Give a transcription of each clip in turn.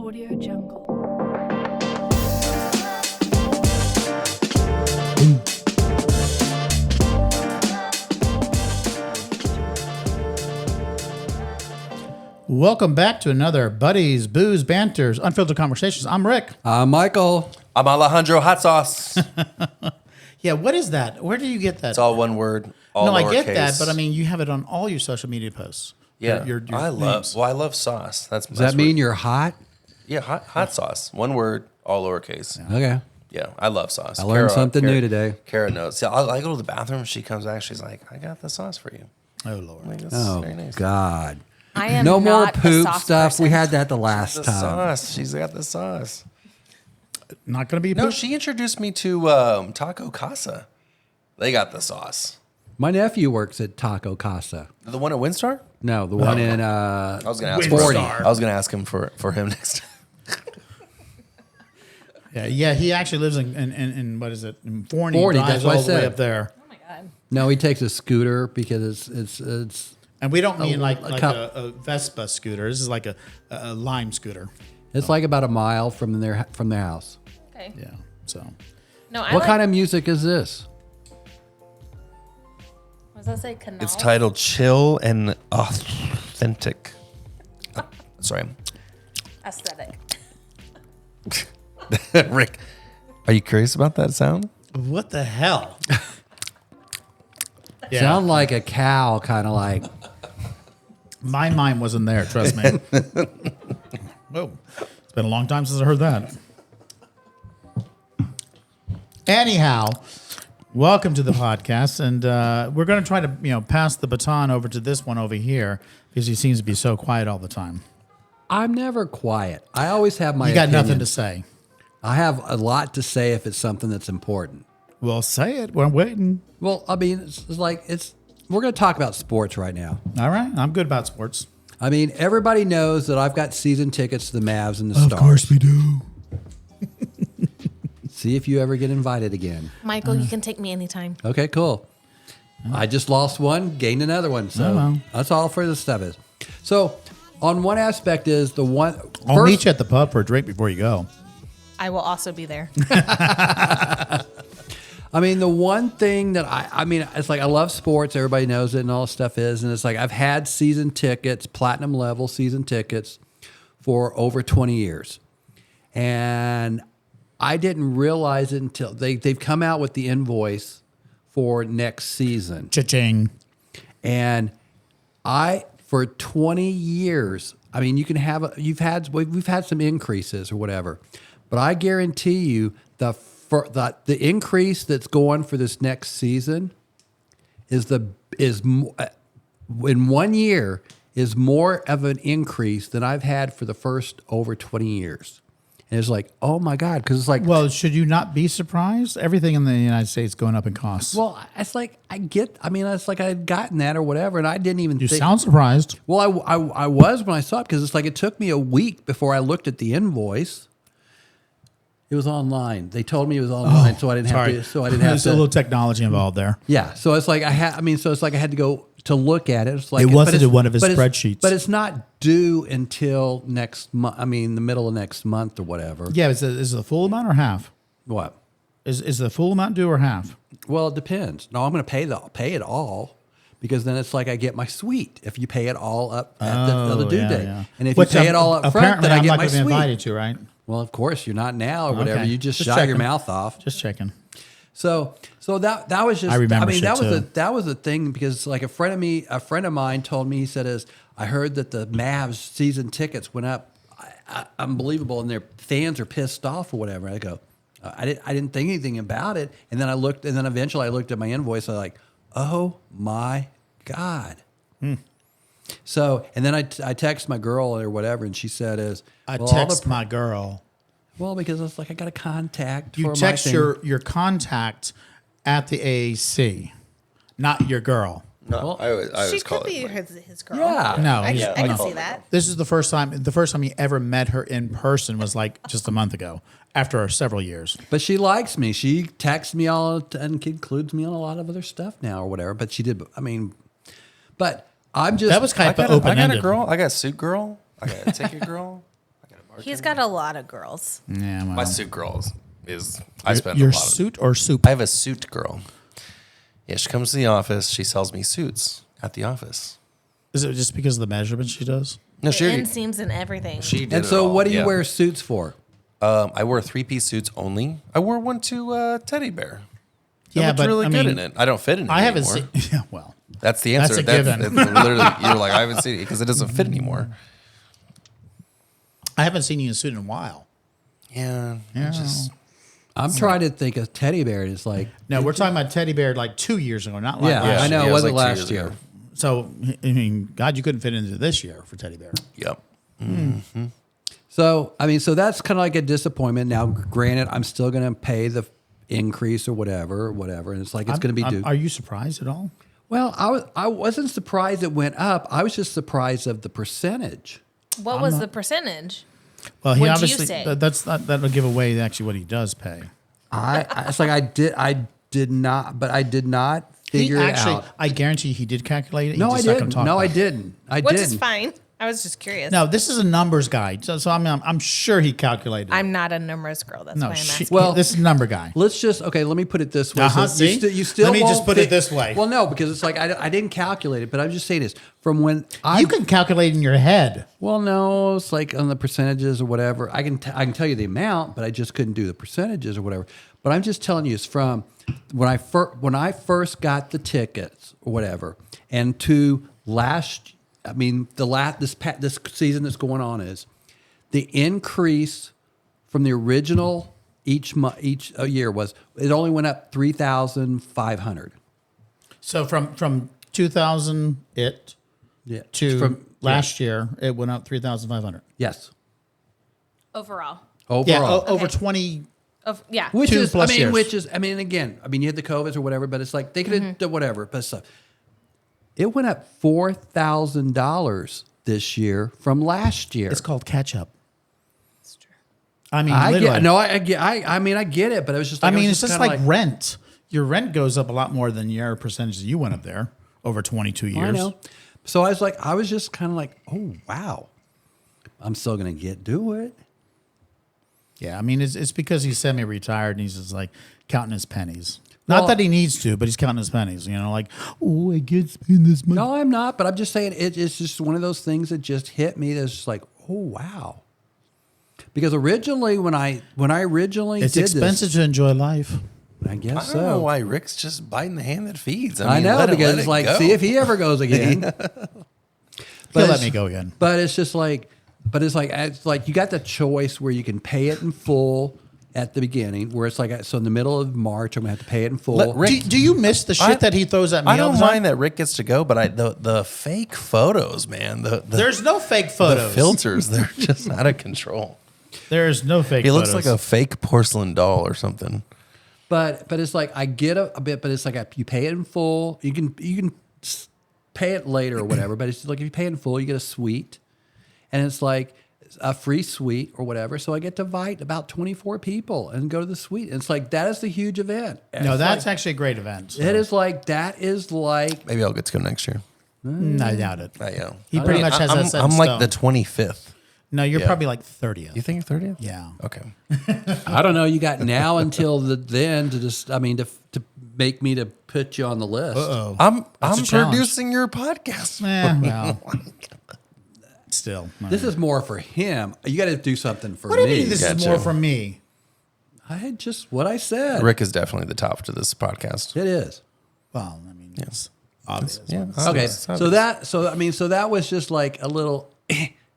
Audio Jungle. Welcome back to another Buddies, Booze, Banters, Unfiltered Conversations. I'm Rick. I'm Michael. I'm Alejandro Hot Sauce. Yeah, what is that? Where do you get that? It's all one word. All no, I lowercase. get that, but I mean, you have it on all your social media posts. Yeah, Your I names. love sauce. Does that mean you're hot? Yeah, hot sauce. One word, all lowercase. Okay. Yeah, I love sauce. I learned something new today. Kara knows. Yeah, I go to the bathroom. She comes back. She's like, "I got the sauce for you." Oh, Lord. I'm like, "That's Oh, very nice." God. I am No more not a poop sauce stuff. person. We had that the last The time. sauce. She's got the sauce. Not going to be No, poop? she introduced me to Taco Casa. They got the sauce. My nephew works at Taco Casa. The one at Windstar? No, the one in I was gonna ask. 40. I was gonna ask him for him next time. Yeah, he actually lives in what is it? In Forney. 40, Drives that's what I all the way said. up there. Oh my god. No, he takes a scooter because it's And we don't mean like cup. a Vespa scooter. This is like a Lime scooter. like about a mile from their house. Okay. Yeah, so. No, I What like, kind of music is this? what does that say? Canal? It's titled "Chill and Authentic." Sorry, Aesthetic. Rick. Are you curious about that sound? What the hell? Yeah, Sound like a cow, kind of like. my mind wasn't there, trust me. Whoa, it's been a long time since I heard that. Anyhow, welcome to the podcast, and we're going to try to pass the baton over to this one over here because he seems to be so quiet all the time. I'm never quiet. I always have my You got nothing opinion. to say. I have a lot to say if it's something that's important. Well, say it. We're waiting. Well, I mean, we're going to talk about sports right now. All right, I'm good about sports. I mean, everybody knows that I've got season tickets to the Mavs and the Stars. we do. See if you ever get invited again. Michael, you can take me anytime. Okay, cool. I just lost one, gained another one. So Oh, well. that's all for this stuff is. So on one aspect is the one. I'll meet you at the pub for a drink before you go. I will also be there. I mean, the one thing that I mean, it's like I love sports. Everybody knows it and all this stuff is. And it's like I've had season tickets, platinum level season tickets for over 20 years. And I didn't realize it until they've come out with the invoice for next season. Cha-ching. And for 20 years, I mean, we've had some increases or whatever, but I guarantee you the increase that's going for this next season in 1 year is more of an increase than I've had for the first over 20 years. And it's like, oh my God, because it's like, Well, should you not be surprised? Everything in the United States going up in costs. well, it's like it's like I'd gotten that or whatever, and I didn't even you think. sound surprised. Well, I was when I saw it because it's like it took me a week before I looked at the invoice. It was online. They told me it was online, so I didn't have to. So I didn't have There's to. a little technology involved there. Yeah, so it's like I had to go to look at it. It's like It wasn't but in one of his but it's- spreadsheets. but it's not due until next month. I mean, the middle of next month or whatever. Yeah, is it the full amount or half? What? Is the full amount due or half? Well, it depends. No, I'm going to pay it all. Because then it's like I get my suite if you pay it all up at the due yeah, date. yeah. And if Which you pay it all up front, apparently then I I'm get not my going to be suite. invited to, right? Well, of course, you're not now or whatever. Okay. You just Just shot your checking. mouth off. Just checking. So that was just. I remember mean, shit that was too. a thing because like a friend of mine told me, he said, I heard that the Mavs season tickets went up, unbelievable, and their fans are pissed off or whatever. And I go, I didn't think anything about it, and then eventually I looked at my invoice. I was like, oh my God. So, and then I text my girl or whatever, and she said, text my girl. Well, because it's like I got a contact. You for text my thing. your contact at the AAC, not your girl. No, I always She call could be it. his girl. Yeah. No, I yeah, can no. see that. This is the first time he ever met her in person was like just a month ago after several years. But she likes me. She texts me all and includes me on a lot of other stuff now or whatever. But she did. I mean, but I'm just That was kind of I got a open-ended. girl. I got a suit girl. I got a ticket girl. I got a He's got a lot of girls. Yeah, well. My suit girl is I spend Your a lot of suit or soup? I have a suit girl. Yeah, she comes to the office. She sells me suits at the office. Is it just because of the measurements she does? No, The inseams and everything. she did And it so, all, what do you yeah. wear suits for? I wear 3-piece suits only. I wore one to Teddy Bear. I Yeah, looked but really I good mean, in it. I don't fit in it I haven't anymore. seen. Yeah, well, That's the answer. That's a given. It's literally, you're like, I haven't seen it because it doesn't fit anymore. I haven't seen you in a suit in a while. Yeah. Yeah. Just I'm trying to think of teddy bear. It's like, No, we're talking about teddy bear like 2 years ago, not like yeah, last I year. know Yeah, it it was wasn't like 2 last years year. ago. So I mean, God, you couldn't fit into this year for teddy bear. Yep. So, I mean, so that's kind of like a disappointment. Now, granted, I'm still going to pay the increase or whatever. And it's like, it's going to be due. Are you surprised at all? Well, I wasn't surprised it went up. I was just surprised of the percentage. What was the percentage? Well, he What'd you obviously say? that would give away actually what he does pay. It's like I did not figure He it actually, out. I guarantee he did calculate it. He No, I just not gonna didn't. talk No, about I it. didn't. I Which didn't. is fine. I was just curious. No, this is a numbers guide. So I'm sure he calculated. I'm not a numbers girl. That's no, why I'm asking. Well- this is a number guy. Let's just let me put it this way. Uh-huh, So you, see? you still Let me just won't put it this way. Well, no, because it's like I didn't calculate it, but I'm just saying this from when I You can calculate in your head. Well, no, it's like on the percentages or whatever. I can tell you the amount, but I just couldn't do the percentages or whatever. But I'm just telling you, it's from when I first got the tickets or whatever, and to last. I mean, this season that's going on is the increase from the original each year was it only went up 3,500. So from 2000 to from last year, it went up 3,500. Yes, Overall. overall. Yeah, over Okay. 20. Yeah. Which 2 is, plus years. again, you had the COVIDs or whatever, but it's like they could have done whatever, but stuff. It went up $4,000 this year from last year. It's called catch up. That's true. I mean, I literally. get, no, I get, I mean, I get it, but it was just, like, I mean, was it's just kinda like rent. Your rent goes up a lot more than your percentage that you went up there over 22 years. I know. So I was just kind of like, oh wow, I'm still gonna do it. Yeah, I mean, it's because he's semi-retired and he's just like counting his pennies. Not Well- that he needs to, but he's counting his pennies. You know, like, oh, I get spend this money. No, I'm not, but I'm just saying it's just one of those things that just hit me. That's just like, oh wow. Because originally, when I originally It's did expensive this, to enjoy life. I guess I don't know so. why Rick's just biting the hand that feeds. I mean, know let because it it's like, go. see if he ever goes again. He'll But let it's- me go again. But it's just like, it's like you got the choice where you can pay it in full at the beginning, where it's like, so in the middle of March, I'm gonna have to pay it in full. Let Rick- Do you miss the shit that he throws at me I all don't the time? mind that Rick gets to go, but the fake photos, man, the There's no fake photos. the filters, they're just out of control. There's no fake He photos. looks like a fake porcelain doll or something. But it's like I get a bit, but it's like you pay it in full. You can pay it later or whatever. But it's like if you pay it in full, you get a suite, and it's like a free suite or whatever. So I get to invite about 24 people and go to the suite. And it's like that is the huge event. No, It's that's like, actually a great event. so. it is like that is like Maybe I'll get to go next year. I doubt it. I know. He pretty much has I'm, that set in I'm like stone. the 25th. No, you're Yeah. probably like 30th. You think 30th? Yeah. Okay. I don't know. You got now until then to just to make me to put you on the list. Uh-oh. I'm That's a challenge. producing your podcast. Well, still. This is more for him. You got to do something for What do you me. mean this is Gotcha. more from me? I had just what I said. Rick is definitely the top to this podcast. It is. Well, I mean, it's obvious. Yeah. Okay, It's so that was just like a little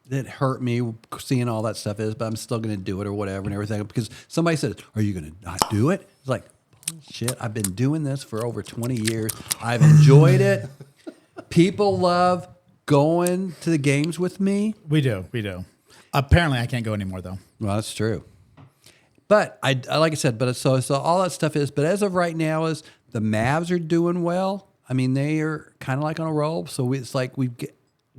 that hurt me seeing all that stuff is, but I'm still going to do it or whatever and everything because somebody said, "Are you going to not do it?" It's like, bullshit. I've been doing this for over 20 years. I've enjoyed it. People love going to the games with me. We do. Apparently, I can't go anymore, though. Well, that's true. But I like I said, but so all that stuff is. But as of right now, is the Mavs are doing well. I mean, they are kind of like on a roll. So it's like we've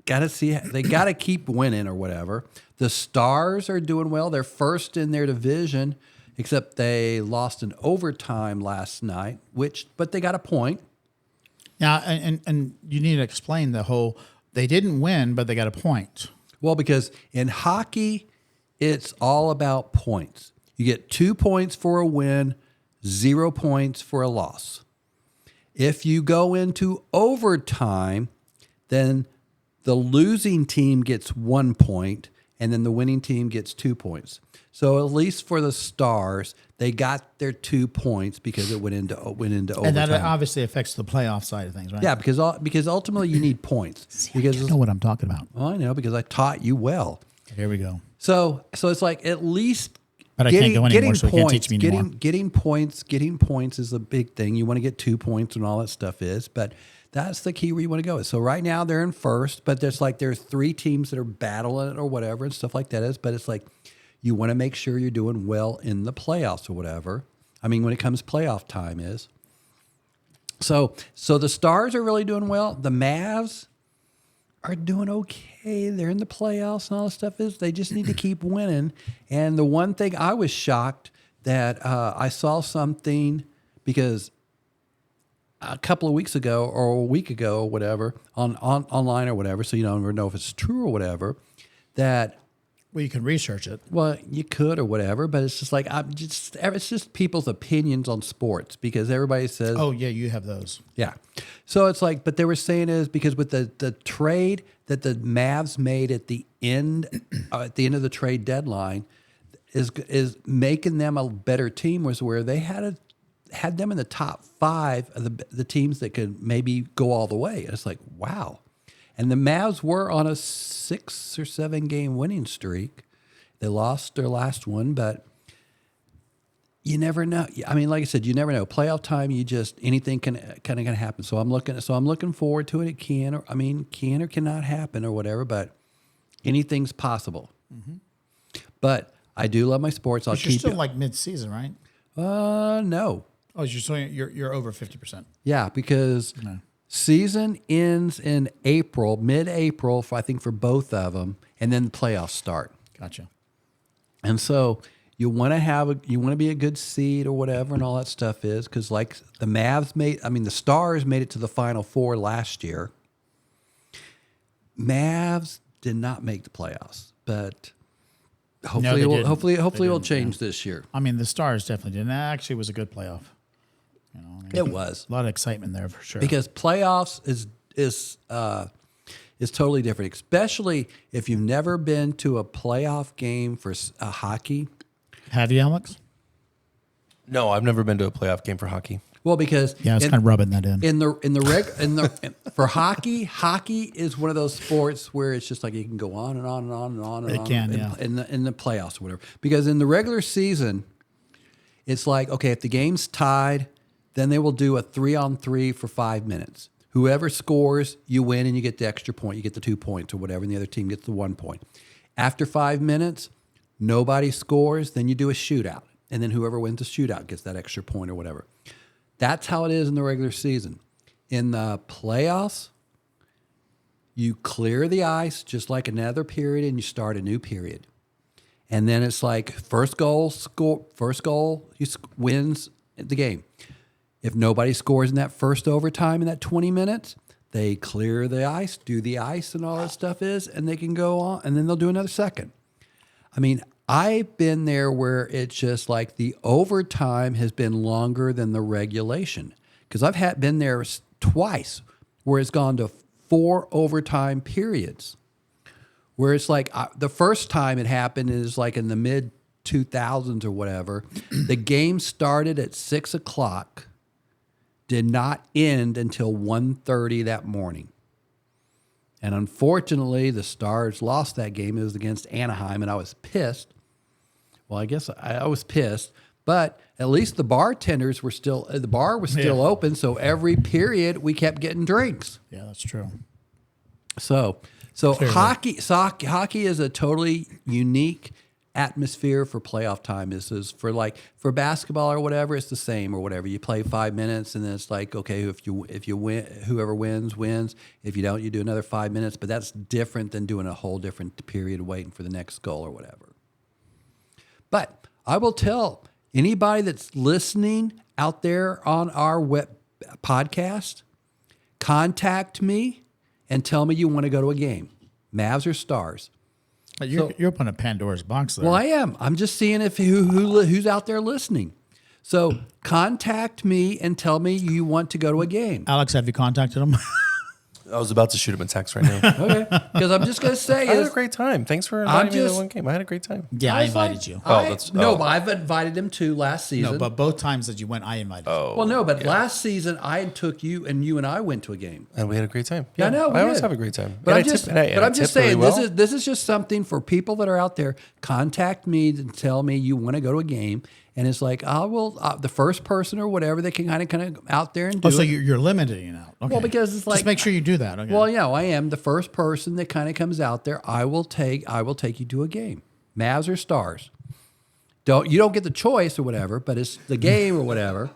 got to see. They got to keep winning or whatever. The Stars are doing well. They're first in their division, except they lost in overtime last night. But they got a point. Now, and you need to explain the whole. They didn't win, but they got a point. Well, because in hockey, it's all about points. You get 2 points for a win, 0 points for a loss. If you go into overtime, then the losing team gets 1 point, and then the winning team gets 2 points. So at least for the Stars, they got their 2 points because it went into overtime. And that obviously affects the playoff side of things, right? Yeah, because ultimately you need points. Because You know what I'm talking about. well, I know because I taught you well. Here we go. So it's like at least But I can't go anymore, so you can't teach me anymore. Getting points is a big thing. You want to get 2 points and all that stuff is, but that's the key where you want to go. So right now they're in first, but there's 3 teams that are battling it or whatever and stuff like that is. But it's like you want to make sure you're doing well in the playoffs or whatever. I mean, when it comes playoff time is. So the Stars are really doing well. The Mavs are doing okay. They're in the playoffs and all this stuff is. They just need to keep winning. And the one thing I was shocked that I saw something because a couple of weeks ago or a week ago or whatever on online or whatever, so you don't ever know if it's true or whatever, that Well, you can research it. well, you could or whatever, but it's just like it's just people's opinions on sports because everybody says, Oh, yeah, you have those. yeah. So it's like, but they were saying is because with the trade that the Mavs made at the end of the trade deadline is making them a better team was where they had them in the top 5 of the teams that could maybe go all the way. And it's like, wow. And the Mavs were on a 6 or 7 game winning streak. They lost their last one, but you never know. I mean, like I said, you never know. Playoff time, anything can happen. So I'm looking forward to it. It can or cannot happen or whatever, but anything's possible. Mm-hmm. But I do love my sports. I'll But you're keep still it. like mid-season, right? No. Oh, you're over 50%. Yeah, because season ends in April, mid-April, I think for both of them, and then the playoffs start. Gotcha. And so you want to be a good seed or whatever, and all that stuff is because like the Stars made it to the Final Four last year. Mavs did not make the playoffs, but hopefully, they didn't. hopefully They it will didn't, change this year. I mean, the Stars definitely did. And that actually was a good playoff. It was. A lot of excitement there for sure. Because playoffs is totally different, especially if you've never been to a playoff game for hockey. Have you, Alex? No, I've never been to a playoff game for hockey. Well, because Yeah, I was kind of rubbing that in. For hockey is one of those sports where it's just like you can go on and on and on and on and It on can, in the playoffs or whatever. Because in the regular season, it's like okay, if the game's tied, then they will do a 3-on-3 for 5 minutes. Whoever scores, you win and you get the extra point. You get the 2 points or whatever, and the other team gets the 1 point. After 5 minutes, nobody scores, then you do a shootout. And then whoever wins the shootout gets that extra point or whatever. That's how it is in the regular season. In the playoffs, you clear the ice just like another period and you start a new period. And then it's like first goal wins the game. If nobody scores in that first overtime in that 20 minutes, they clear the ice, do the ice and all that stuff and they can go on, and then they'll do another second. I mean, I've been there where it's just like the overtime has been longer than the regulation. Because I've been there twice where it's gone to 4 overtime periods. Where it's like the first time it happened is like in the mid 2000s or whatever. The game started at 6 o'clock. Did not end until 1:30 that morning. And unfortunately, the Stars lost that game. It was against Anaheim, and I was pissed. Well, I guess I was pissed, but at least the bar was still open, so every period we kept getting drinks. Yeah, that's true. So hockey is a totally unique atmosphere for playoff time. This is for basketball or whatever. It's the same or whatever. You play 5 minutes and then it's like okay, if you win, whoever wins. If you don't, you do another 5 minutes. But that's different than doing a whole different period waiting for the next goal or whatever. But I will tell anybody that's listening out there on our web podcast, contact me and tell me you want to go to a game, Mavs or Stars. But you're opening a Pandora's box there. Well, I am. I'm just seeing if who's out there listening. So contact me and tell me you want to go to a game. Alex, have you contacted him? I was about to shoot him a text right now. Okay. Because I'm just going to say I had a great time. Thanks for inviting me to just- one game. I had a great time. Yeah, I invited you. No, but I've invited him to last season. No, but both times that you went, I invited you. Well, no, but last season I took you and I went to a game. And we had a great time. Yeah, I know. I always have a great time. But And I'm just, and I but I'm just tip really saying well. this is just something for people that are out there. Contact me and tell me you want to go to a game, and it's like I will the first person or whatever that can kind of out there and do Oh, so it. you're limiting it out. Okay. Well, because it's like just make sure you do that. Okay. Well, yeah, I am the first person that kind of comes out there. I will take you to a game, Mavs or Stars. You don't get the choice or whatever, but it's the game or whatever.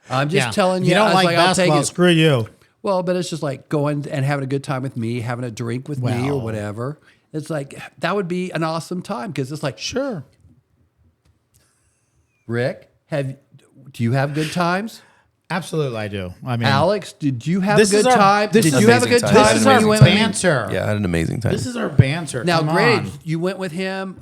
I'm just telling you. You don't I was like I'll take basketball? it. Screw you. Well, but it's just like going and having a good time with me, having a drink with me or whatever. It's like that would be an awesome time because it's like, Sure. Rick, do you have good times? Absolutely, I do. I mean, Alex, did you have a This is good our- time? this Did is you have a good amazing time. time this is when our you went with me? banter. Yeah, I had an amazing time. This is our banter. Now, Come granted, on. you went with him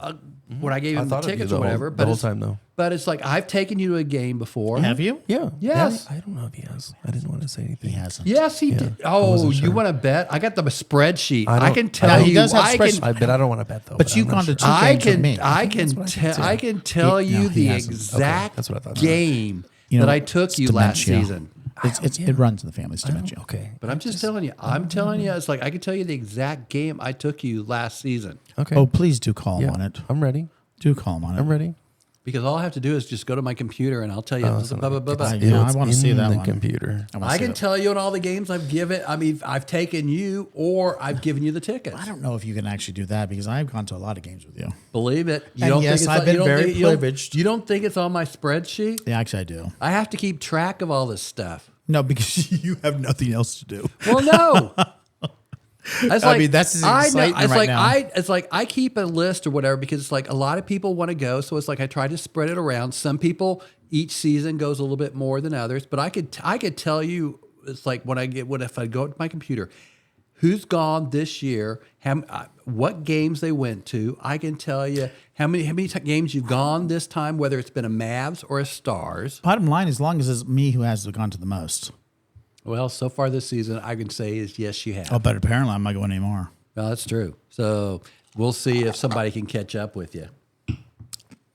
when I gave I him the thought of you tickets the or whole- whatever. the But whole it's, time, though. But it's like I've taken you to a game before. Have you? Yeah. Yes. I don't know if he has. I didn't want to say anything. He hasn't. Yes, he did. Oh, wasn't you sure. want to bet? I got the spreadsheet. I I, don't- can I tell don't- you. He does have I spreadsheet. can, I don't want to bet though. But you've I'm not gone to sure. two I games with can, me. I That's can what I think, tell. too. I can tell He- you no, he the hasn't. exact that's what I thought. game You know, that I took it's you last dementia. season. It runs in the family. It's dementia. Okay. But I'm just telling you. I'm telling you. It's like I can tell you the exact game I took you last season. Okay. Oh, please do call him yeah. on it. I'm ready. Do call him on it. I'm ready. Because all I have to do is just go to my computer and I'll tell you. so blah, blah, blah, blah. Yeah, I It's wanna see in that the one. computer. wanna I see can it. tell you on all the games I've given. I mean, I've taken you or I've given you the tickets. I don't know if you can actually do that because I've gone to a lot of games with you. Believe it. You And don't yes, think it's I've on- been you don't very think- you don't- privileged. You don't think it's on my spreadsheet? Yeah, actually, I do. I have to keep track of all this stuff. No, because you have nothing else to do. Well, no. It's I mean, that's his excitement It's right like now. it's like I keep a list or whatever because it's like a lot of people want to go, so it's like I try to spread it around. Some people each season goes a little bit more than others, but I could tell you it's like if I go to my computer, who's gone this year, what games they went to. I can tell you how many games you've gone this time, whether it's been a Mavs or a Stars. Bottom line, as long as it's me who has gone to the most. Well, so far this season, I can say is yes, you have. Oh, but apparently I'm not going anymore. No, that's true. So we'll see if somebody can catch up with you.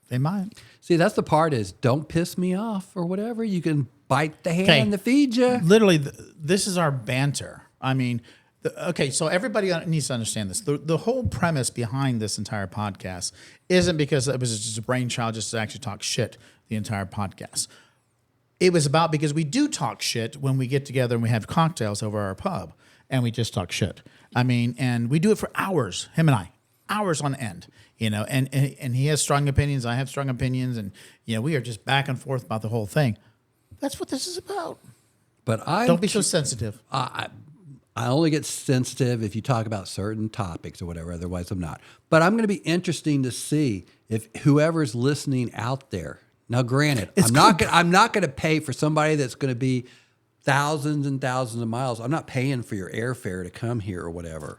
They might. See, that's the part is don't piss me off or whatever. You can bite the hand Okay. that feeds you. Literally, this is our banter. I mean, okay, so everybody needs to understand this. The whole premise behind this entire podcast isn't because it was just a brainchild just to actually talk shit the entire podcast. It was about because we do talk shit when we get together and we have cocktails over our pub and we just talk shit. I mean, and we do it for hours, him and I, hours on end, you know, and he has strong opinions. I have strong opinions. And, you know, we are just back and forth about the whole thing. That's what this is about. But Don't be so sensitive. I only get sensitive if you talk about certain topics or whatever. Otherwise, I'm not. But I'm going to be interesting to see if whoever's listening out there. Now, granted, I'm not going to pay for somebody that's going to be thousands and thousands of miles. I'm not paying for your airfare to come here or whatever.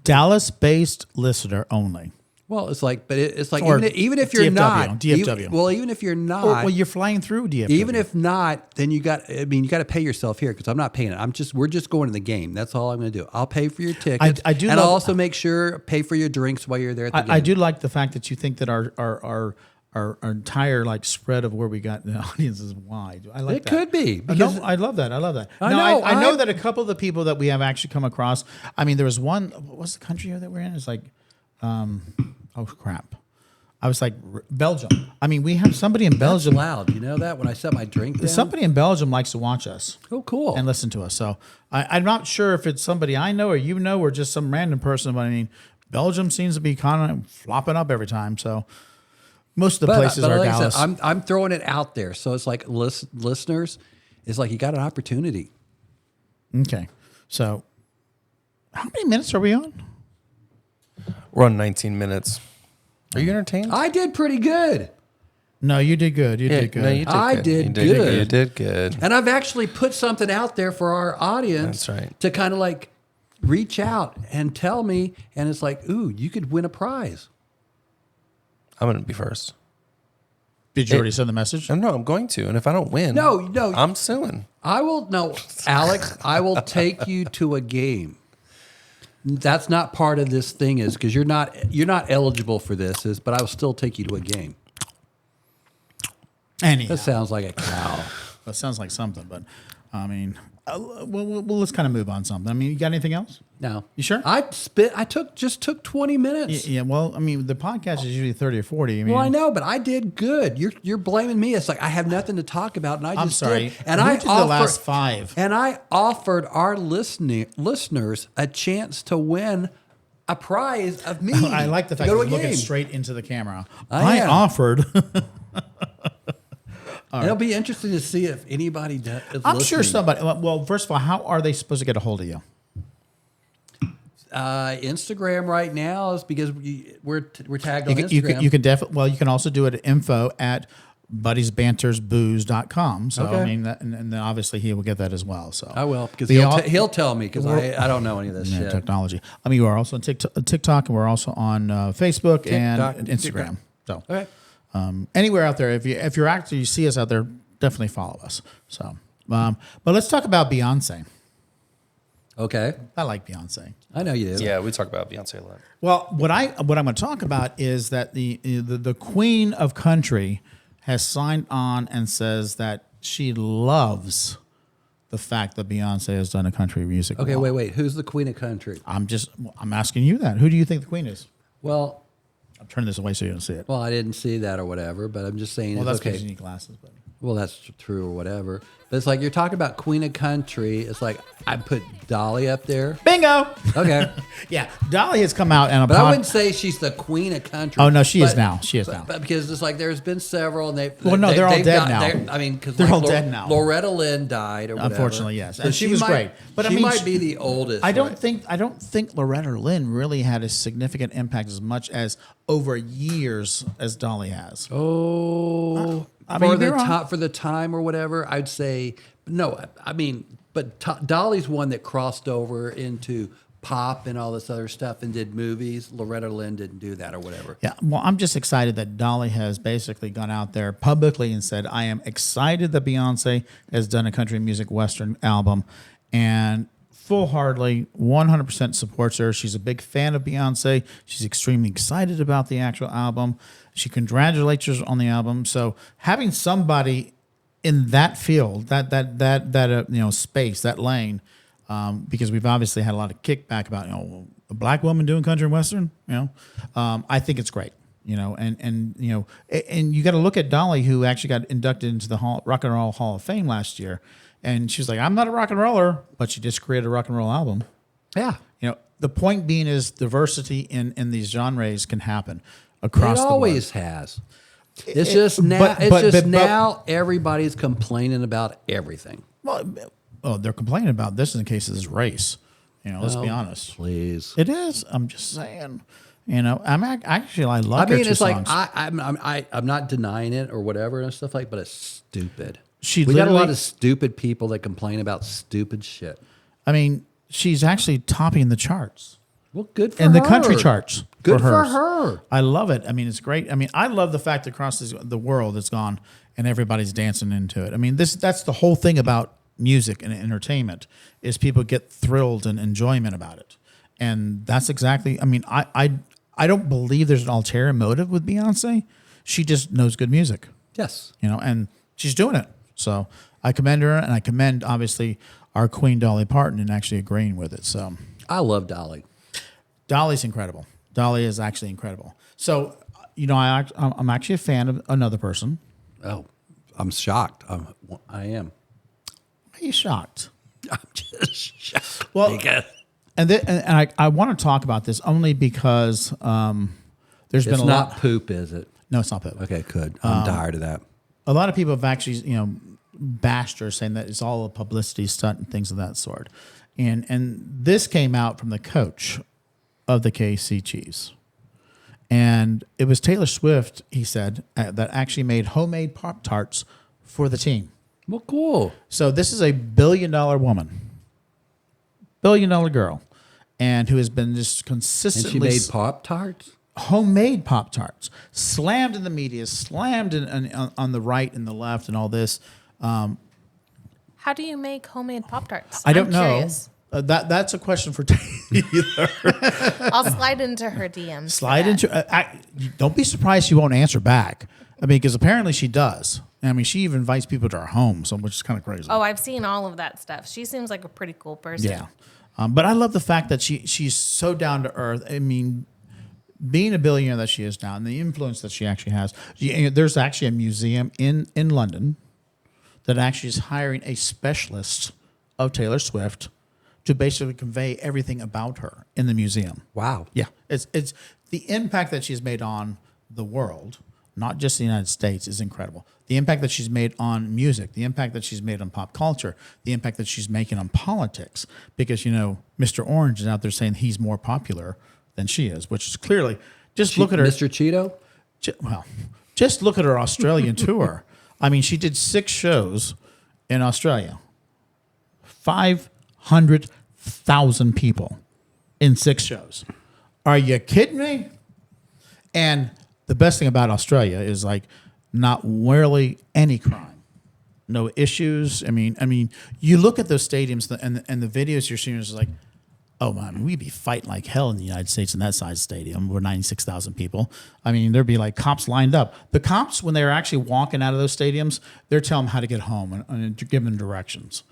Dallas-based listener only. Well, it's like, but it's like Or even if you're DFW, not, DFW. even if you're not, Well, you're flying through DFW. even if not, then you got to pay yourself here because I'm not paying it. We're just going to the game. That's all I'm going to do. I'll pay for your tickets. I do and love- I'll also make sure pay for your drinks while you're there at the game. I do like the fact that you think that our entire like spread of where we got the audience is wide. I like It that. could be, No, because- I love that. I love that. I No, know, I know I'm- that a couple of the people that we have actually come across. I mean, there was one. What's the country that we're in? It's like, oh crap. I was like Belgium. I mean, we have somebody in That's Belgium. loud. You know that when I set my drink down? Somebody in Belgium likes to watch us. Oh, cool. And listen to us. So I'm not sure if it's somebody I know or you know or just some random person. But I mean, Belgium seems to be kind of flopping up every time. So most of the places are like I Dallas. said, I'm throwing it out there. So it's like listeners, it's like you got an opportunity. Okay. So how many minutes are we on? We're on 19 minutes. Are you entertained? I did pretty good. No, you did good. You did good. No, you did I good. did You good. You did good. And I've actually put something out there for our audience. That's right. To kind of like reach out and tell me, and it's like, ooh, you could win a prize. I'm going to be first. Did you already send the message? No, I'm going to. And if I don't win, No. I'm suing. I will, no, Alex, I will take you to a game. That's not part of this thing is because you're not eligible for this, but I will still take you to a game. Anyhow, That sounds like a cow. that sounds like something, but I mean, well, let's kind of move on something. I mean, you got anything else? No. You sure? I just took 20 minutes. Yeah, well, I mean, the podcast is usually 30 or 40. I mean, Well, I know, but I did good. You're blaming me. It's like I have nothing to talk about, and I just I'm sorry. did. And Who I did the last 5? And I offered our listeners a chance to win a prize of me. I like the to fact go that to you're a looking game. straight into the camera. I am. offered. It'll be interesting to see if anybody does. I'm sure somebody. Well, first of all, how are they supposed to get a hold of you? Instagram right now is because we're tagged on Instagram. You can definitely. Well, you can also do it at info@buddiesbantersbooze.com. So Okay. I mean, and then obviously he will get that as well. So I will because The he'll tell me because I don't know any of this yeah, shit. technology. I mean, we're also on TikTok, and we're also on Facebook TikTok, and Instagram. So Okay. anywhere out there, if you're active, you see us out there, definitely follow us. So, but let's talk about Beyonce. Okay. I like Beyonce. I know you do. Yeah, we talk about Beyonce a lot. Well, what I'm going to talk about is that the Queen of Country has signed on and says that she loves the fact that Beyonce has done a country music. Okay, wall. wait. Who's the queen of country? I'm asking you that. Who do you think the Queen is? Well, I'm turning this away so you don't see it. I didn't see that or whatever, but I'm just saying. Well, that's okay. because you need glasses. But Well, that's true or whatever. But it's like you're talking about queen of country. It's like I put Dolly up there. bingo. Okay. Yeah, Dolly has come out and But I wouldn't say she's the queen of country. Oh, no, she is now. She is now. But because it's like there's been several, and Well, no, they're all dead now. I mean, because They're all dead now. Loretta Lynn died, or whatever. Unfortunately, yes. So And she was great. But I she mean, might she- be the oldest. I don't right? think Loretta Lynn really had a significant impact as much as over years as Dolly has. Oh, I mean, you're wrong. for the time or whatever, I'd say no. I mean, but Dolly's one that crossed over into pop and all this other stuff and did movies. Loretta Lynn didn't do that or whatever. Yeah, well, I'm just excited that Dolly has basically gone out there publicly and said, I am excited that Beyonce has done a country music Western album and full-heartedly 100% supports her. She's a big fan of Beyonce. She's extremely excited about the actual album. She congratulates her on the album. So having somebody in that field, that space, that lane, because we've obviously had a lot of kickback about a black woman doing country and western. I think it's great. And you got to look at Dolly, who actually got inducted into the Rock and Roll Hall of Fame last year, and she was like, "I'm not a rock and roller, but she just created a rock and roll album." Yeah. The point being is diversity in these genres can happen across It the board. always has. It's just now. Now everybody's complaining about everything. Well, they're complaining about this in the case of this race. Let's be honest. Please. It is. I'm just saying. I love. I her mean, two it's like songs. I'm not denying it or whatever and stuff like, but it's stupid. She we got a lot literally- of stupid people that complain about stupid shit. I mean, she's actually topping the charts Well, good for and her. the country charts. Good for hers. her. I love it. I mean, it's great. I mean, I love the fact that across the world it's gone and everybody's dancing into it. I mean, that's the whole thing about music and entertainment is people get thrilled and enjoyment about it. And that's exactly, I mean, I don't believe there's an ulterior motive with Beyonce. She just knows good music, Yes. and she's doing it. So I commend her, and I commend, obviously, our Queen Dolly Parton in actually agreeing with it. So I love Dolly. Dolly's incredible. Dolly is actually incredible. So, I'm actually a fan of another person. Oh, I'm shocked. I am. Are you shocked? I'm just shocked. Well, Because and I want to talk about this only because there's been it's a not lot. poop, is it? No, it's not poop. Okay, good. I'm tired of that. A lot of people have actually, bashed her, saying that it's all a publicity stunt and things of that sort. And this came out from the coach of the KC Chiefs. And it was Taylor Swift, he said, that actually made homemade Pop-Tarts for the team. Well, cool. So this is a $1 billion woman, $1 billion girl. and who has been just And consistently she made Pop-Tarts? homemade Pop-Tarts, slammed in the media, slammed on the right and the left and all this. How do you make homemade Pop-Tarts? I don't I'm know. Curious. That's a question for Taylor. I'll slide into her DMs. for Slide that. into. Don't be surprised she won't answer back. I mean, because apparently she does. I mean, she even invites people to her home, so which is kind of crazy. Oh, I've seen all of that stuff. She seems like a pretty cool person. Yeah, but I love the fact that she's so down to earth. I mean, being a billionaire that she is now, and the influence that she actually has. There's actually a museum in London that actually is hiring a specialist of Taylor Swift to basically convey everything about her in the museum. Wow. Yeah, it's the impact that she's made on the world, not just the United States, is incredible. The impact that she's made on music, the impact that she's made on pop culture, the impact that she's making on politics. Because Mr. Orange is out there saying he's more popular than she is, which is clearly look at her. Mr. Cheeto? Just look at her Australian tour. I mean, she did 6 shows in Australia, 500,000 people in 6 shows. Are you kidding me? And the best thing about Australia is like not really any crime, no issues. I mean, you look at those stadiums and the videos you're seeing is like, oh man, we'd be fighting like hell in the United States in that size stadium. We're 96,000 people. I mean, there'd be like cops lined up. The cops, when they're actually walking out of those stadiums, they're telling them how to get home and giving them directions.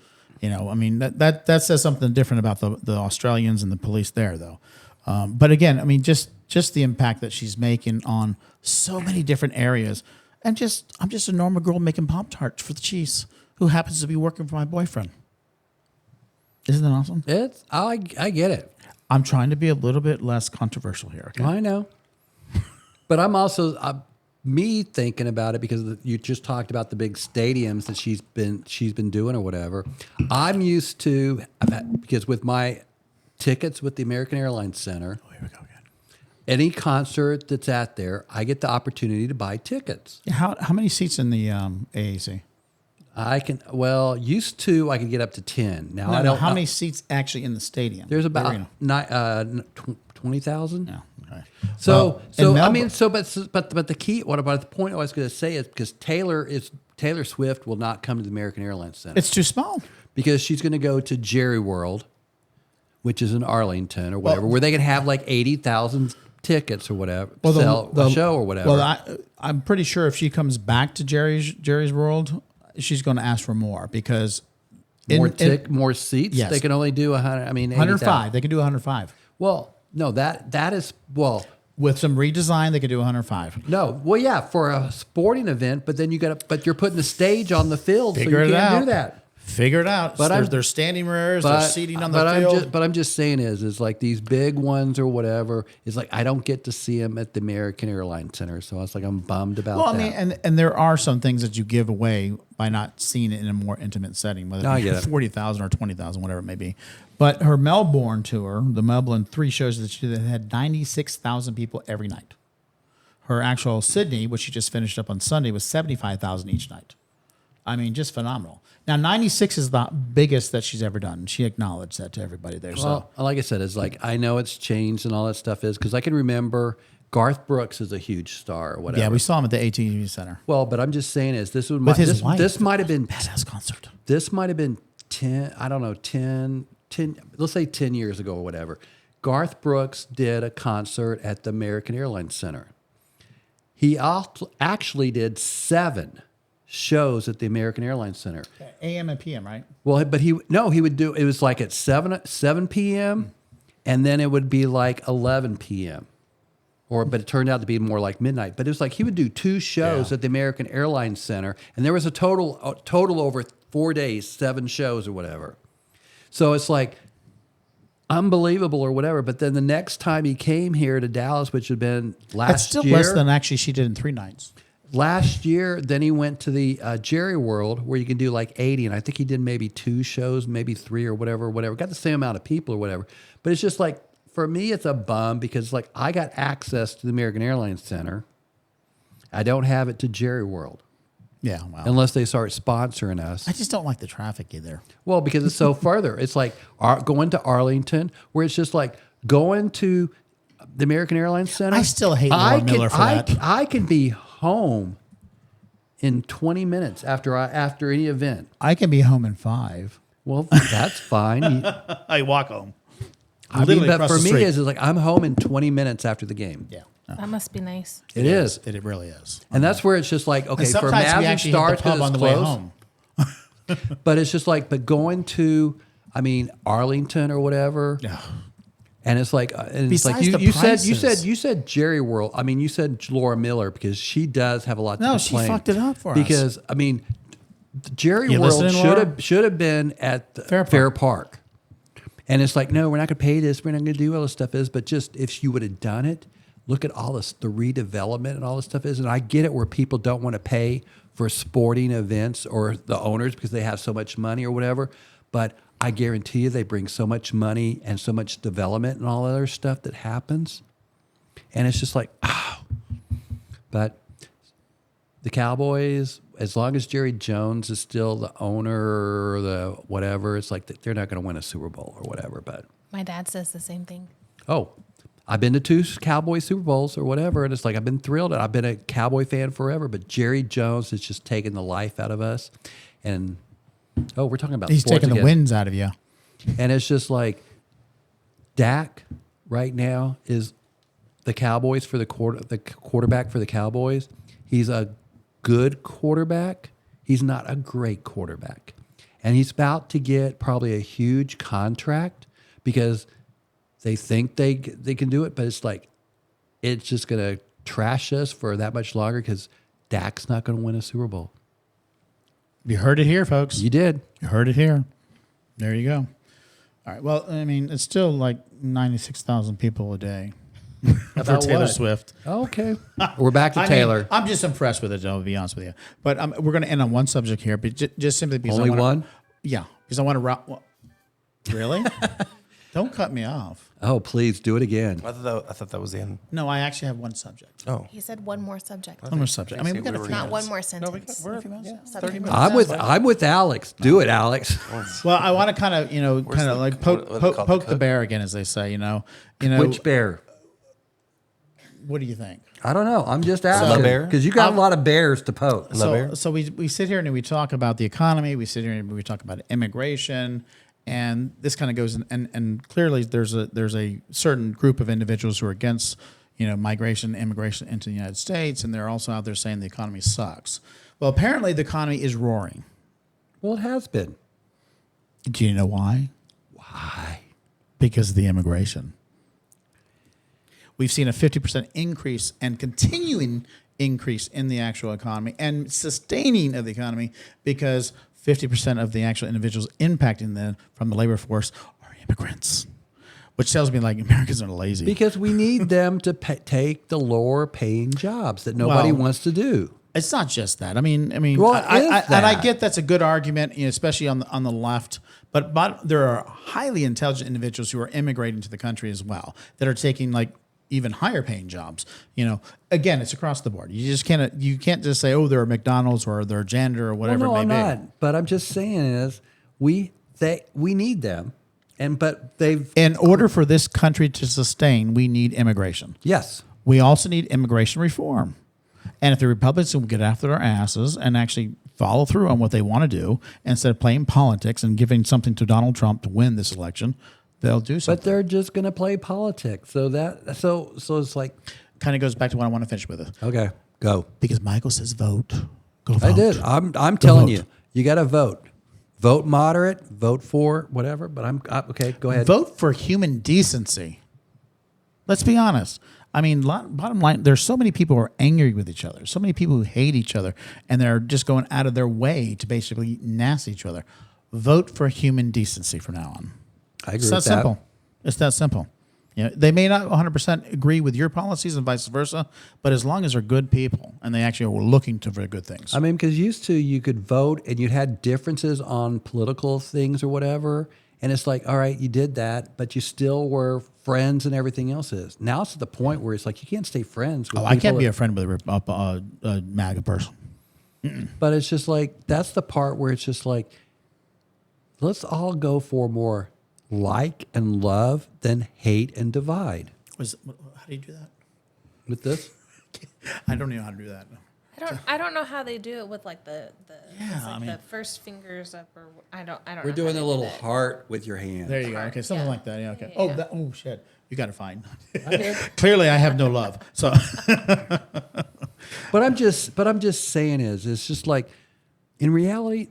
I mean, that says something different about the Australians and the police there, though. But again, I mean, just the impact that she's making on so many different areas. And I'm just a normal girl making Pop-Tarts for the Chiefs who happens to be working for my boyfriend. Isn't that awesome? I get it. I'm trying to be a little bit less controversial here. Okay? I know. But I'm also me thinking about it because you just talked about the big stadiums that she's been doing or whatever. I'm used to because with my tickets with the American Airlines Center, Here we go again. any concert that's at there, I get the opportunity to buy tickets. How many seats in the AAC? I can used to I could get up to 10. Now I No, don't. how many seats actually in the stadium? There's about Arena? 20,000. Yeah. Okay. So Well, in I mean, Melbourne- but the key, what about the point I was going to say is because Taylor Swift will not come to the American Airlines Center It's too small. because she's going to go to Jerry World, which is in Arlington or whatever, where they can have like 80,000 tickets or whatever, sell a show or whatever. Well, I'm pretty sure if she comes back to Jerry's World, she's going to ask for more because more seats. Yes. They can only do 100. I mean, 105. They can do 105 Well, no, that is with some redesign. They could do 105. No, well, yeah, for a sporting event, but then but you're putting a stage on the field, Figure so you it can't out. do that. Figure it out. But There's standing rears. There's seating on the field. I'm just saying is like these big ones or whatever is like I don't get to see them at the American Airlines Center, so it's like I'm bummed about Well, that. I mean, and there are some things that you give away by not seeing it in a more intimate setting, whether I it be get it. 40,000 or 20,000, whatever it may be. But her Melbourne tour, the Melbourne 3 shows that she did, had 96,000 people every night. Her actual Sydney, which she just finished up on Sunday, was 75,000 each night. I mean, just phenomenal. Now, 96 is the biggest that she's ever done. She acknowledged that to everybody there. Well, like I said, it's like I know it's changed and all that stuff is because I can remember Garth Brooks is a huge star or whatever. Yeah, we saw him at the AT&T Center. Well, but I'm just saying is this was With his wife. this might have been Badass concert. this might have been 10, I don't know, 10, let's say 10 years ago or whatever. Garth Brooks did a concert at the American Airlines Center. He actually did 7 shows at the American Airlines Center. AM and PM, right? Well, but he would do, it was like at 7 p.m. and then it would be like 11 p.m. But it turned out to be more like midnight. But it was like he would do 2 shows at the American Airlines Center, and there was a total over 4 days, 7 shows or whatever. So it's like unbelievable or whatever. But then the next time he came here to Dallas, which had been last year. That's still less than actually she did in 3 nights. Last year, then he went to the Jerry World where you can do like 80, and I think he did maybe 2 shows, maybe 3 or whatever. Got the same amount of people or whatever. But it's just like, for me, it's a bum because like I got access to the American Airlines Center. I don't have it to Jerry World. Yeah, well, unless they start sponsoring us. I just don't like the traffic either. Well, because it's so further. It's like going to Arlington, where it's just like going to the American Airlines Center. I still hate Laura Miller for that. I can be home in 20 minutes after any event. I can be home in 5. Well, that's fine. I walk home. I mean, Literally but across for the me, street. it's like I'm home in 20 minutes after the game. Yeah. That must be nice. It is. It really is. And that's where it's just like, okay, And for sometimes Mavs we and actually Stars, hit the pub on the way home. but it's just like, but going to, I mean, Arlington or whatever. Yeah. And it's like, and it's like Besides the you said Jerry World. I mean, you said Laura Miller because she does have a lot to No, complain. she fucked it up for us. Because I mean, Jerry You World listening, Laura? should have been at the Fair Park. And it's like, no, we're not going to pay this. We're not going to do all this stuff is. But just if you would have done it, look at all this, the redevelopment and all this stuff is. And I get it where people don't want to pay for sporting events or the owners because they have so much money or whatever. But I guarantee you they bring so much money and so much development and all other stuff that happens. And it's just like, oh. But the Cowboys, as long as Jerry Jones is still the owner or the whatever, it's like they're not going to win a Super Bowl or whatever. But My dad says the same thing. oh, I've been to 2 Cowboy Super Bowls or whatever, and it's like I've been thrilled. I've been a Cowboy fan forever, but Jerry Jones has just taken the life out of us. And we're talking about He's sports taking the again. wins out of you. And it's just like Dak right now is the Cowboys for the quarterback for the Cowboys. He's a good quarterback. He's not a great quarterback. And he's about to get probably a huge contract because they think they can do it, but it's like it's just going to trash us for that much longer because Dak's not going to win a Super Bowl. You heard it here, folks. You did. You heard it here. There you go. All right. Well, I mean, it's still like 96,000 people a day for About Taylor what? Swift. Okay. We're back to I mean, Taylor. I'm just impressed with it, Joe, to be honest with you. But we're going to end on one subject here, but just simply because Only I wanna, one? Yeah, because I want to. Really? Don't cut me off. Oh, please do it again. I thought that was the end. No, I actually have one subject. Oh, He said one more subject. One more subject. I mean, we got a few Not minutes. one more sentence. We're a few minutes. Subject. 30 minutes. I'm with Alex. Do it, Alex. Well, I want to kind of, the- like what do they call poke the the cook? bear again, as they say. Which bear? What do you think? I don't know. I'm just The asking bear? because you got a lot of bears to poke. bear? So we sit here and we talk about the economy. We sit here and we talk about immigration, and this kind of goes and clearly there's a certain group of individuals who are against migration, immigration into the United States, and they're also out there saying the economy sucks. Well, apparently the economy is roaring. Well, it has been. Do you know why? Why? Because of the immigration. We've seen a 50% increase and continuing increase in the actual economy and sustaining of the economy because 50% of the actual individuals impacting them from the labor force are immigrants, which tells me like Americans are lazy. Because we need them to take the lower paying jobs that nobody Well, wants to do. It's not just that. I mean, Well, it is and I that. get that's a good argument, especially on the left. But there are highly intelligent individuals who are immigrating to the country as well that are taking like even higher paying jobs. Again, it's across the board. You can't just say, oh, they're a McDonald's or they're a janitor or whatever Well, no, it I'm may be. not. But I'm just saying is we need them, but they've In order for this country to sustain, we need immigration. yes. We also need immigration reform. And if the Republicans will get after their asses and actually follow through on what they want to do instead of playing politics and giving something to Donald Trump to win this election, they'll do something. But they're just going to play politics. So it's like Kind of goes back to what I want to finish with. okay, go. Because Michael says vote. Go vote. I did. I'm telling vote. you got to vote. Vote moderate. Vote for whatever. But okay. Go ahead. Vote for human decency. Let's be honest. I mean, bottom line, there's so many people who are angry with each other, so many people who hate each other, and they're just going out of their way to basically nasty each other. Vote for human decency from now on. I agree It's with that that. simple. It's that simple. They may not 100% agree with your policies and vice versa, but as long as they're good people and they actually are looking for good things. I mean, because used to you could vote and you had differences on political things or whatever. And it's like, all right, you did that, but you still were friends and everything else is. Now it's to the point where it's like you can't stay friends with I can't people be that- a friend with a MAGA person. But it's just like, that's the part where it's just like, let's all go for more like and love than hate and divide. How do you do that? With this? I don't even know how to do that. I don't know how they do it with like the Yeah, it's like I mean- the first fingers up or I don't We're know doing how the they do little that. heart with your hand. There you go. Okay, something Yeah. like that. Yeah. Okay. Yeah. Oh shit! You got it fine. Clearly, I have no love. So But I'm just saying it's just like, in reality,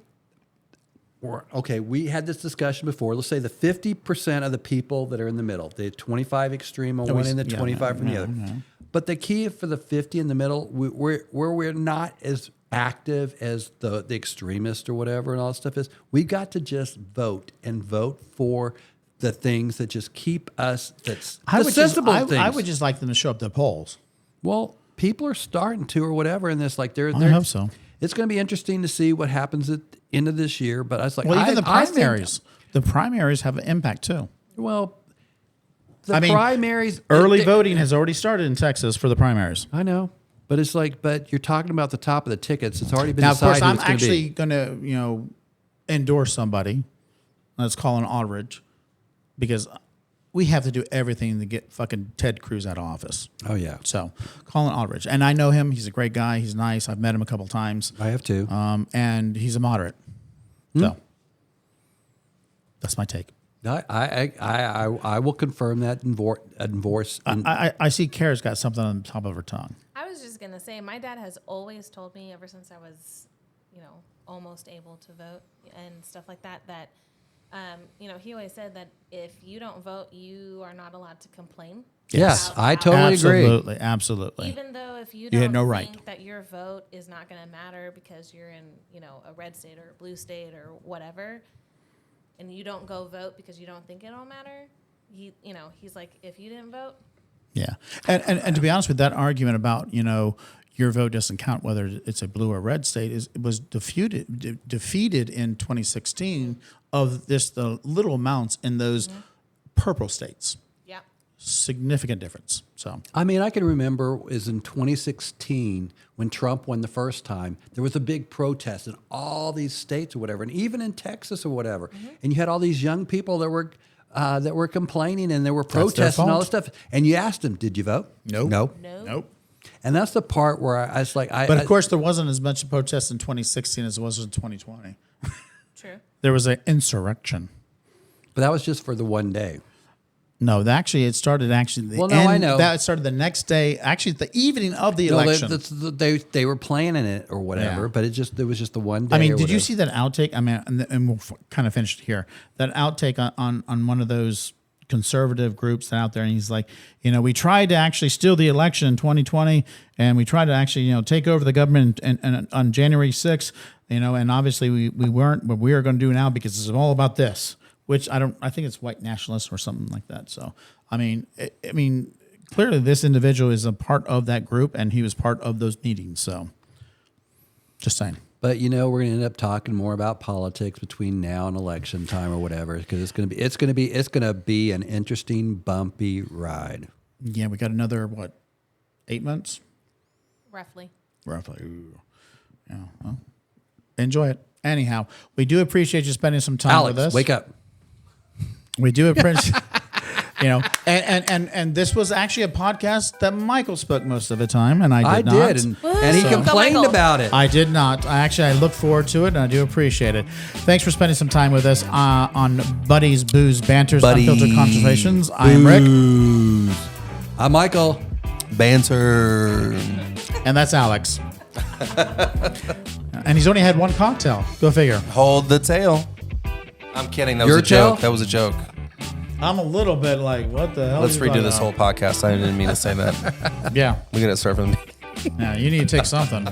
we had this discussion before. Let's say the 50% of the people that are in the middle, the 25 extreme on one end, the 25 from the other. But the key for the 50 in the middle, we're not as active as the extremist or whatever and all that stuff is, we've got to just vote and vote for the things that just keep us, that's the sensible things. I would just like them to show up to the polls. Well, people are starting to or whatever, and this like they're I hope so. It's going to be interesting to see what happens at the end of this year. But I was like, Well, even the I think- primaries. The primaries have an impact too. well, I mean, primaries, Early they- voting has already started in Texas for the primaries. I know, but it's like, but you're talking about the top of the tickets. It's already been Now, of decided. course, who I'm it's gonna actually be. going to, endorse somebody. Let's call an Aldridge, because we have to do everything to get fucking Ted Cruz out of office. Oh yeah, So, Colin Aldridge, and I know him. He's a great guy. He's nice. I've met him a couple times. I have to. And he's a moderate. So, that's my take. I will confirm that divorce. I see Kara's got something on top of her tongue. I was just gonna say, my dad has always told me ever since I was, almost able to vote and stuff like that, that, he always said that if you don't vote, you are not allowed to complain. Yes, about I how- totally agree. Absolutely, absolutely. Even though if you You don't had no think right. that your vote is not going to matter because you're in, a red state or a blue state or whatever, and you don't go vote because you don't think it'll matter, he's like, if you didn't vote, Yeah, and to be honest with that argument about your vote doesn't count whether it's a blue or red state was defeated in 2016 of the little amounts in those purple states. yeah. Significant difference. So I mean, I can remember is in 2016 when Trump won the first time, there was a big protest in all these states or whatever, and even in Texas or whatever. And you had all these young people that were complaining and they were their protesting and all this fault. stuff. And you asked them, did you vote? Nope. No. Nope. And that's the part where I was like, But of course, there wasn't as much protest in 2016 as it was in 2020. True. There was an insurrection. but that was just for the one day. No, it started actually. Well, no, I know. That started the next day, actually the evening of the No, election. they were planning it or whatever, Yeah. but it was just the one day. I mean, or did you whatever. see that outtake? I mean, and we'll kind of finish it here. That outtake on one of those conservative groups out there, and he's like, we tried to actually steal the election in 2020, and we tried to actually, take over the government and on January 6th, and obviously we weren't, but we are going to do now because it's all about this. Which I think it's white nationalists or something like that. So I mean, clearly this individual is a part of that group, and he was part of those meetings. So just saying. But we're going to end up talking more about politics between now and election time or whatever, because it's going to be an interesting, bumpy ride. Yeah, we got another 8 months Roughly. roughly. Ooh. Yeah. Well, enjoy it. Anyhow, we do appreciate you spending some time with us. Alex, wake up. We do appreciate, and this was actually a podcast that Michael spoke most of the time, and I did not. And he So- complained Go, Michael. about it. I did not. I look forward to it, and I do appreciate it. Thanks for spending some time with us on Buddies, Booze, Banters, Unfiltered Conversations. I'm Rick, I'm Michael. Banter. and that's Alex. And he's only had one cocktail. Go figure. Hold the tail. I'm kidding. That Your was a joke. tail? That was a joke. I'm a little bit like, what the hell? Let's are you redo this talking whole podcast. I didn't mean to say that. about? Yeah. We got to start from the Yeah, you need to take something.